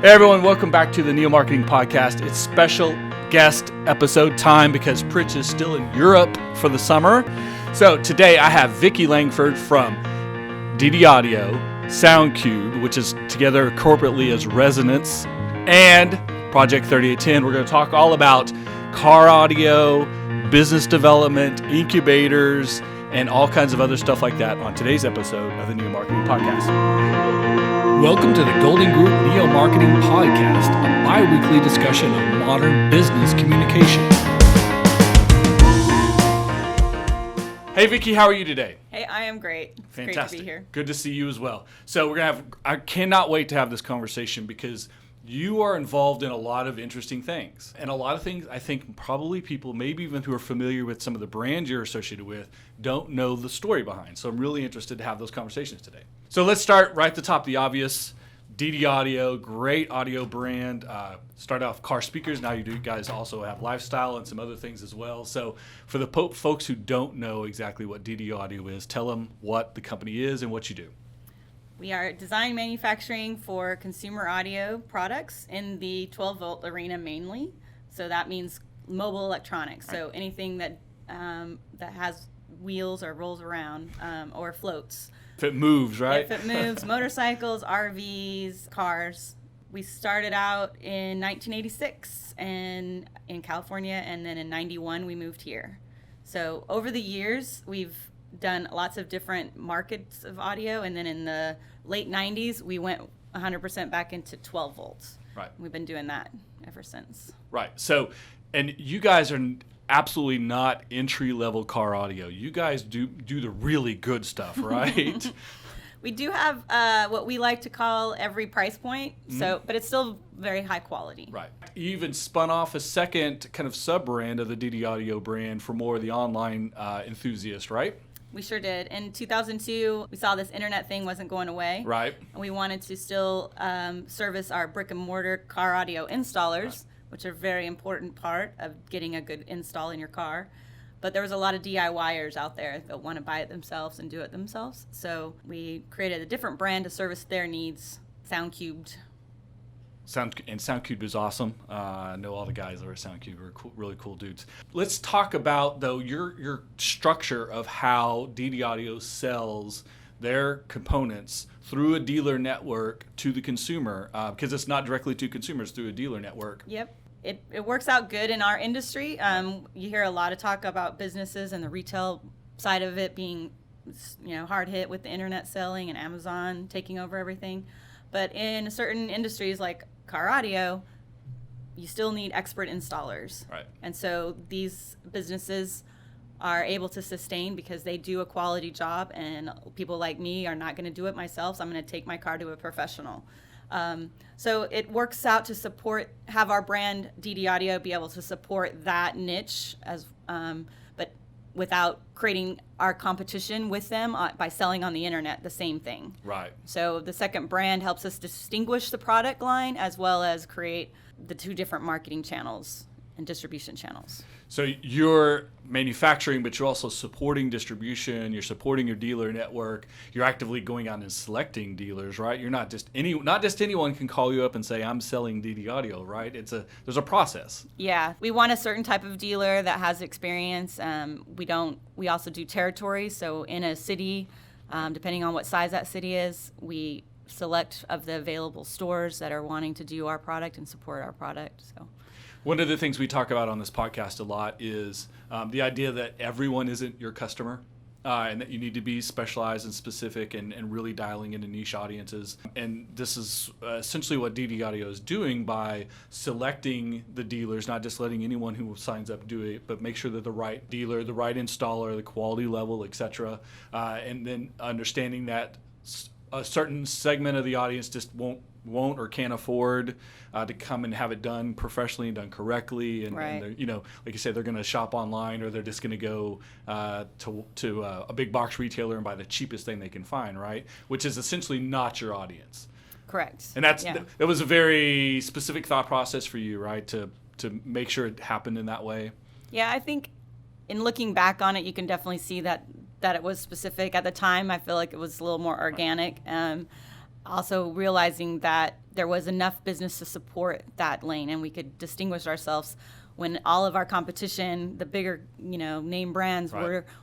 Hey everyone, welcome back to the Neo Marketing Podcast. It's special guest episode time because Pritch is still in Europe for the summer. So today I have Vicki Langford from DD Audio, Soundqubed, which is together corporately as Resonance, and Project 3810. We're going to talk all about car audio, business development, incubators, and all kinds of other stuff like that on today's episode of the Neo Marketing Podcast. Welcome to the Golden Group Neo Marketing Podcast, a bi-weekly discussion of modern business communication. Hey Vicki, how are you today? Hey, I am great. It's Fantastic. Great to be here. Good to see you as well. So I cannot wait to have this conversation because you are involved in a lot of interesting things. And a lot of things I think probably people, maybe even who are familiar with some of the brands you're associated with, don't know the story behind. So I'm really interested to have those conversations today. So let's start right at the top, the obvious. DD Audio, great audio brand. Started off car speakers. Now you guys also have lifestyle and some other things as well. So for the folks who don't know exactly what DD Audio is, tell them what the company is and what you do. We are design manufacturing for consumer audio products in the 12-volt arena mainly. So that means mobile electronics. So anything that has wheels or rolls around or floats. If it moves, right? If it moves, motorcycles, RVs, cars. We started out in 1986 and in California, and then in 91 we moved here. So over the years, we've done lots of different markets of audio, and then in the late 90s, we went 100% back into 12 volts. Right. We've been doing that ever since. Right. So, and you guys are absolutely not entry-level car audio. You guys do the really good stuff, right? We do have what we like to call every price point, but it's still very high quality. Right. You even spun off a second kind of sub-brand of the DD Audio brand for more of the online enthusiast, right? We sure did. In 2002, we saw this internet thing wasn't going away. Right. And we wanted to still service our brick and mortar car audio installers, Right. which are a very important part of getting a good install in your car. But there was a lot of DIYers out there that want to buy it themselves and do it themselves. So we created a different brand to service their needs, Soundqubed. Soundqubed is awesome. I know all the guys that are at Soundqubed are cool, really cool dudes. Let's talk about, though, your structure of how DD Audio sells their components through a dealer network to the consumer, because it's not directly to consumers, through a dealer network. Yep. It works out good in our industry. You hear a lot of talk about businesses and the retail side of it being, hard hit with the internet selling and Amazon taking over everything. But in certain industries like car audio, you still need expert installers. Right. And so these businesses are able to sustain because they do a quality job, and people like me are not going to do it myself, so I'm going to take my car to a professional. So it works out to have our brand DD Audio be able to support that niche but without creating our competition with them by selling on the internet the same thing. Right. So the second brand helps us distinguish the product line as well as create the two different marketing channels and distribution channels. So you're manufacturing, but you're also supporting distribution. You're supporting your dealer network. You're actively going out and selecting dealers, right? You're not just anyone can call you up and say, "I'm selling DD Audio," right? There's a process. Yeah, we want a certain type of dealer that has experience. We also do territories. So in a city, depending on what size that city is, we select of the available stores that are wanting to do our product and support our product. So. One of the things we talk about on this podcast a lot is the idea that everyone isn't your customer, and that you need to be specialized and specific and really dialing into niche audiences. And this is essentially what DD Audio is doing by selecting the dealers, not just letting anyone who signs up do it, but make sure that the right dealer, the right installer, the quality level, etc., and then understanding that a certain segment of the audience just won't or can't afford to come and have it done professionally and done correctly, and, right. and they're, like you say, they're going to shop online, or they're just going to go to a big box retailer and buy the cheapest thing they can find, right? Which is essentially not your audience. Correct. And that was a very specific thought process for you, right? To make sure it happened in that way. Yeah, I think in looking back on it, you can definitely see that it was specific. At the time, I feel like it was a little more organic. also realizing that there was enough business to support that lane, and we could distinguish ourselves when all of our competition, the bigger, name brands,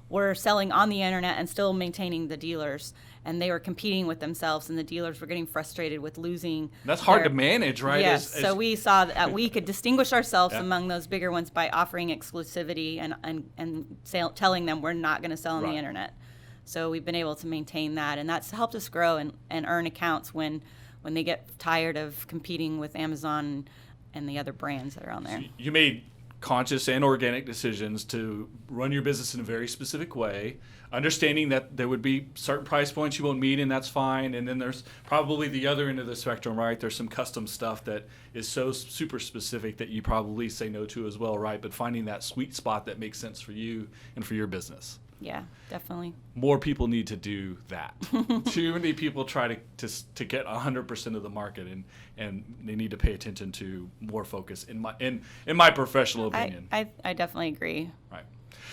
were selling on the internet and still maintaining the dealers, and they were competing with themselves, and the dealers were getting frustrated with losing. That's hard to manage, right? Yes. So we saw that we could distinguish ourselves Yeah. among those bigger ones by offering exclusivity and telling them we're not going to sell on the internet. So we've been able to maintain that, and that's helped us grow and earn accounts when they get tired of competing with Amazon and the other brands that are on there. So you made conscious and organic decisions to run your business in a very specific way, understanding that there would be certain price points you won't meet, and that's fine. And then there's probably the other end of the spectrum, right? There's some custom stuff that is so super specific that you probably say no to as well, right? But finding that sweet spot that makes sense for you and for your business. Yeah, definitely. More people need to do that. Too many people try to get 100% of the market, and they need to pay attention to more focus in my professional opinion. I definitely agree. Right.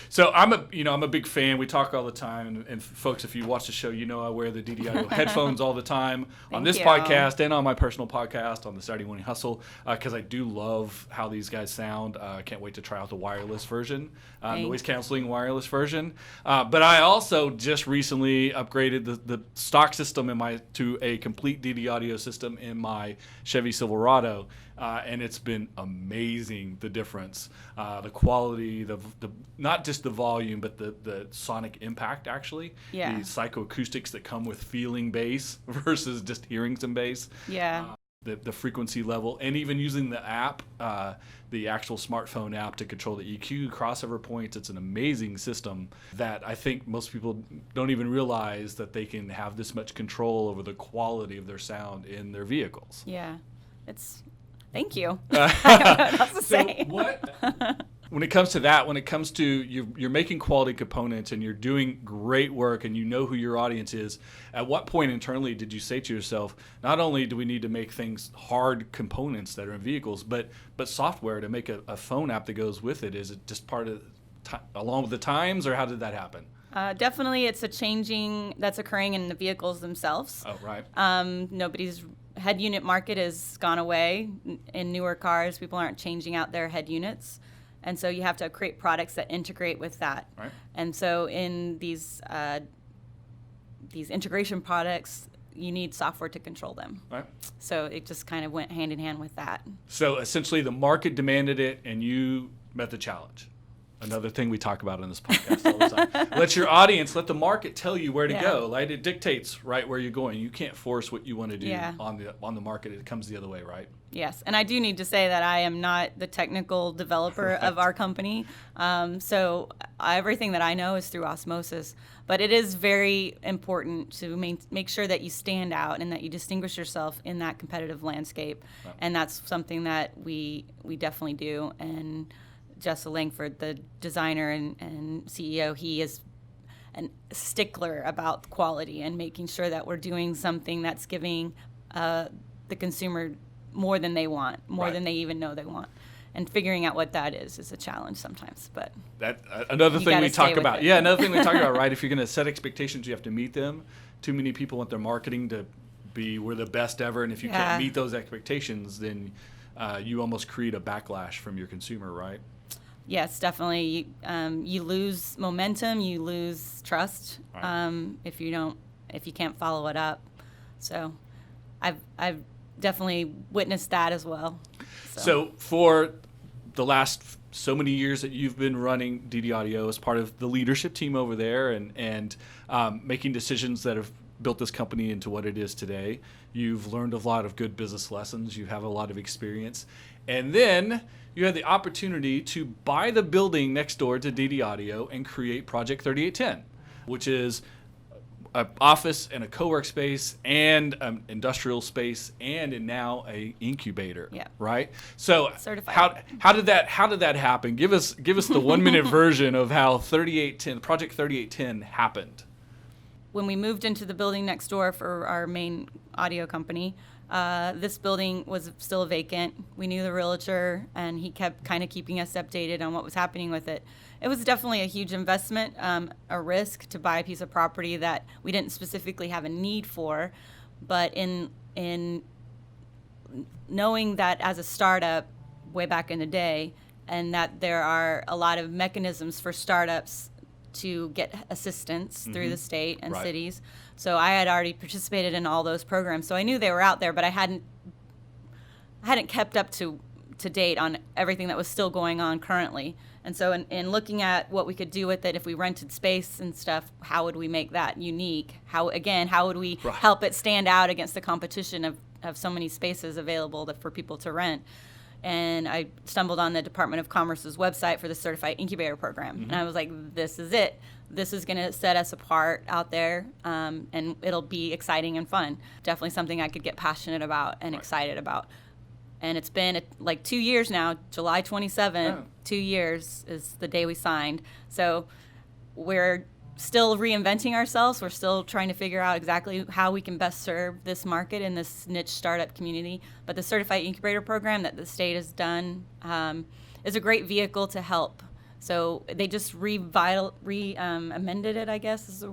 So I'm a big fan. We talk all the time, and folks, if you watch the show, I wear the DDIO headphones all the time on this podcast and on my personal podcast on the Saturday Morning Hustle, because I do love how these guys sound. I can't wait to try out the wireless version, noise canceling wireless version. But I also just recently upgraded the stock system to a complete DD audio system in my Chevy Silverado. And it's been amazing, the difference, the quality, the not just the volume, but the sonic impact, actually. Yeah. The psychoacoustics that come with feeling bass versus just hearing some bass. Yeah. The frequency level, and even using the app, the actual smartphone app to control the EQ, crossover points. It's an amazing system that I think most people don't even realize that they can have this much control over the quality of their sound in their vehicles. Yeah. Thank you. I don't know what else to say. When it comes to that, when it comes to you're making quality components and you're doing great work and you know who your audience is, at what point internally did you say to yourself, not only do we need to make things hard components that are in vehicles, but software to make a phone app that goes with it? Is it just part of along with the times, or how did that happen? Definitely, it's a changing that's occurring in the vehicles themselves. Oh, right. Nobody's head unit market has gone away in newer cars. People aren't changing out their head units, and so you have to create products that integrate with that. Right. And so in these integration products, you need software to control them. Right. So it just kind of went hand in hand with that. So essentially, the market demanded it, and you met the challenge. Another thing we talk about on this podcast all the time. Let the market tell you where to go. Right? It dictates right where you're going. You can't force what you want to do on the market. It comes the other way, right? Yes, and I do need to say that I am not the technical developer of our company. So everything that I know is through osmosis. But it is very important to make sure that you stand out and that you distinguish yourself in that competitive landscape. Right. And that's something that we definitely do. And Vicki Langford, the designer and CEO, he is a stickler about quality and making sure that we're doing something that's giving the consumer more than they want, more than they even know they want. And figuring out what that is a challenge sometimes. But another thing we talk about. Yeah, another thing we talk about, right? If you're going to set expectations, you have to meet them. Too many people want their marketing to be we're the best ever, and if you can't meet those expectations, then you almost create a backlash from your consumer, right? Yes, definitely. You lose momentum, you lose trust if you can't follow it up. So, I've definitely witnessed that as well. So for the last so many years that you've been running DD Audio as part of the leadership team over there, and making decisions that have built this company into what it is today, you've learned a lot of good business lessons. You have a lot of experience, and then you had the opportunity to buy the building next door to DD Audio and create Project 3810, which is an office and a co-work space and an industrial space and now a incubator. Yeah. Right. So certified. How did that happen? Give us the 1 minute version of how Project 3810 happened. When we moved into the building next door for our main audio company, this building was still vacant. We knew the realtor, and he kept kind of keeping us updated on what was happening with it. It was definitely a huge investment, a risk to buy a piece of property that we didn't specifically have a need for, but in knowing that as a startup way back in the day, and that there are a lot of mechanisms for startups to get assistance through the state and cities. So I had already participated in all those programs. So I knew they were out there, but I hadn't kept up to date on everything that was still going on currently. And so in looking at what we could do with it, if we rented space and stuff, how would we make that unique? How would we help it stand out against the competition of so many spaces available for people to rent? And I stumbled on the Department of Commerce's website for the Certified Incubator Program. And I was like, this is it. This is going to set us apart out there, and it'll be exciting and fun. Definitely something I could get passionate about and excited about. And it's been like 2 years now. July 27th, 2 years is the day we signed. So we're still reinventing ourselves. We're still trying to figure out exactly how we can best serve this market in this niche startup community. But the Certified Incubator Program that the state has done is a great vehicle to help. So they just amended it, I guess,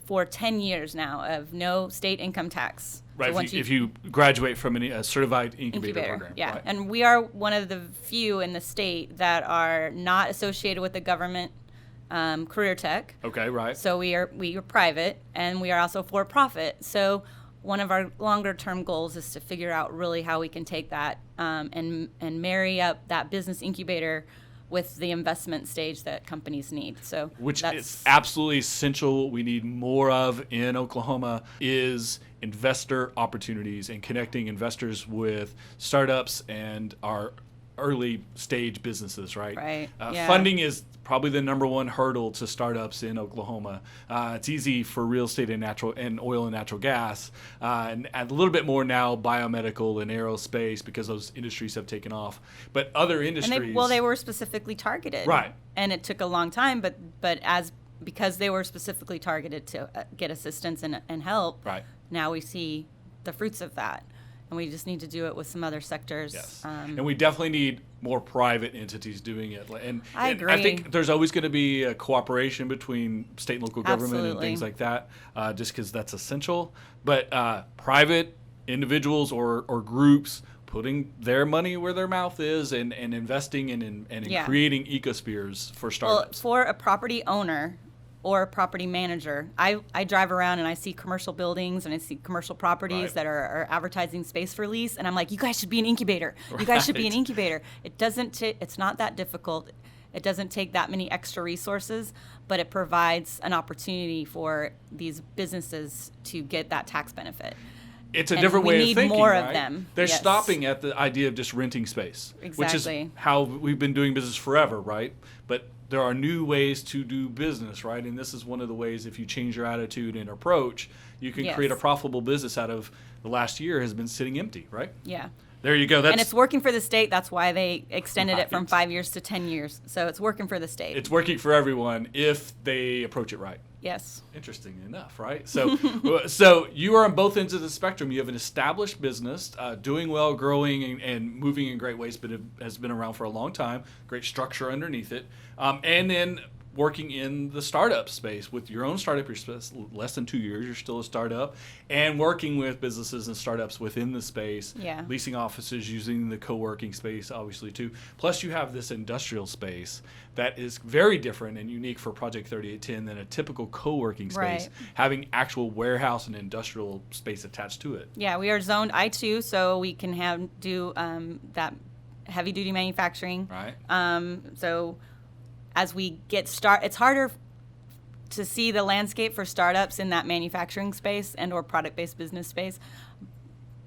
for 10 years now of no state income tax. Right, So if you graduate from a certified incubator program. Yeah, Right. and we are one of the few in the state that are not associated with the government career tech. Okay, right. So we are private, and we are also for profit. So one of our longer term goals is to figure out really how we can take that and marry up that business incubator with the investment stage that companies need. So which is absolutely essential. We need more of in Oklahoma is investor opportunities and connecting investors with startups and our early stage businesses, right? Right. Funding is probably the number one hurdle to startups in Oklahoma. It's easy for real estate and oil and natural gas, and a little bit more now biomedical and aerospace because those industries have taken off. But other industries, and they were specifically targeted, right? And it took a long time, but because they were specifically targeted to get assistance and help, right? Now we see the fruits of that. And we just need to do it with some other sectors. Yes. And we definitely need more private entities doing it. And I agree. I think there's always going to be a cooperation between state and local government and Absolutely. things like that, just because that's essential. But private individuals or groups putting their money where their mouth is and investing in creating ecospheres for startups. Well, for a property owner or a property manager, I drive around and I see commercial buildings and I see commercial properties that are advertising space for lease, and I'm like, you guys should be an incubator. You guys should be an incubator. It's not that difficult. It doesn't take that many extra resources, but it provides an opportunity for these businesses to get that tax benefit. It's a different way of thinking. We need more right? of them. They're Yes. stopping at the idea of just renting space, which is Exactly. how we've been doing business forever, right? But there are new ways to do business, right? And this is one of the ways, if you change your attitude and approach, you can Yes. create a profitable business out of the last year has been sitting empty, right? Yeah. There you go. And it's working for the state. That's why they extended it from Right. 5 years to 10 years. So it's working for the state. It's working for everyone if they approach it right. Yes. Interesting enough, right? So, so you are on both ends of the spectrum. You have an established business, doing well, growing, and moving in great ways, but it has been around for a long time. Great structure underneath it, and then working in the startup space with your own startup. You're less than 2 years. You're still a startup, and working with businesses and startups within the space. Yeah. Leasing offices, using the co-working space, obviously too. Plus, you have this industrial space that is very different and unique for Project 3810 than a typical co-working space, Right. having actual warehouse and industrial space attached to it. Yeah, we are zoned I2, so we can do that heavy duty manufacturing. Right. So as we get it's harder to see the landscape for startups in that manufacturing space and or product-based business space.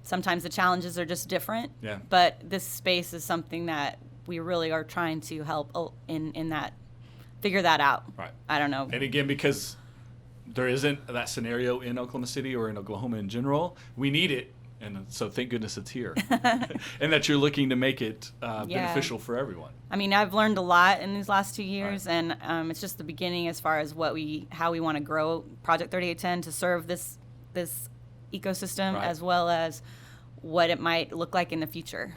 Sometimes the challenges are just different. Yeah. But this space is something that we really are trying to help in that, figure that out. Right. I don't know. And again, because there isn't that scenario in Oklahoma City or in Oklahoma in general, we need it. And so thank goodness it's here. And that you're looking to make it beneficial for everyone. I mean, I've learned a lot in these last 2 years, Right. and it's just the beginning as far as how we want to grow Project 3810 to serve this ecosystem, Right. as well as what it might look like in the future.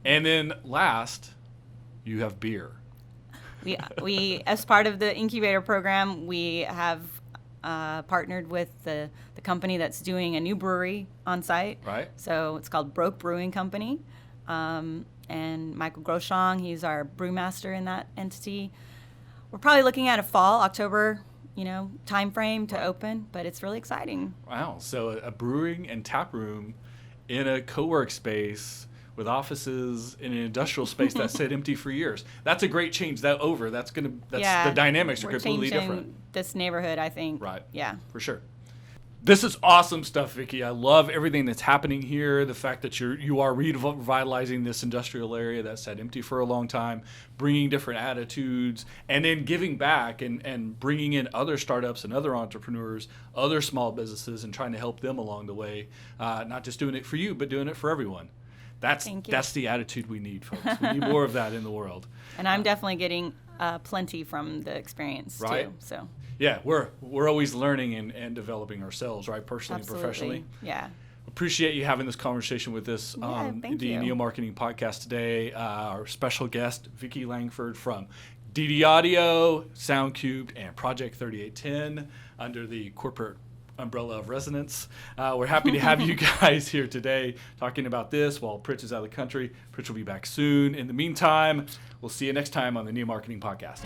And then last, you have beer. We as part of the incubator program, we have partnered with the company that's doing a new brewery on site. Right. So it's called Broke Brewing Company. And Michael Groshong, he's our brewmaster in that entity. We're probably looking at a fall, October, time frame to open, but it's really exciting. Wow. So a brewing and tap room in a co-work space with offices in an industrial space that sat empty for years. That's a great change. The dynamics are completely different. This neighborhood, I think. Right. Yeah. For sure. This is awesome stuff, Vicki. I love everything that's happening here. The fact that you are revitalizing this industrial area that sat empty for a long time, bringing different attitudes, and then giving back and bringing in other startups and other entrepreneurs, other small businesses, and trying to help them along the way. Not just doing it for you, but doing it for everyone. That's the attitude we need, folks. We need more of that in the world. And I'm definitely getting plenty from the experience too. So. Yeah, we're always learning and developing ourselves, right? Personally Absolutely. and professionally. Yeah. Appreciate you having this conversation with us on the Neo Marketing Podcast today. Our special guest, Vicki Langford from DD Audio, Soundqubed, and Project 3810 under the corporate umbrella of Resonance. We're happy to have you guys here today talking about this while Pritch is out of the country. Pritch will be back soon. In the meantime, we'll see you next time on the Neo Marketing Podcast.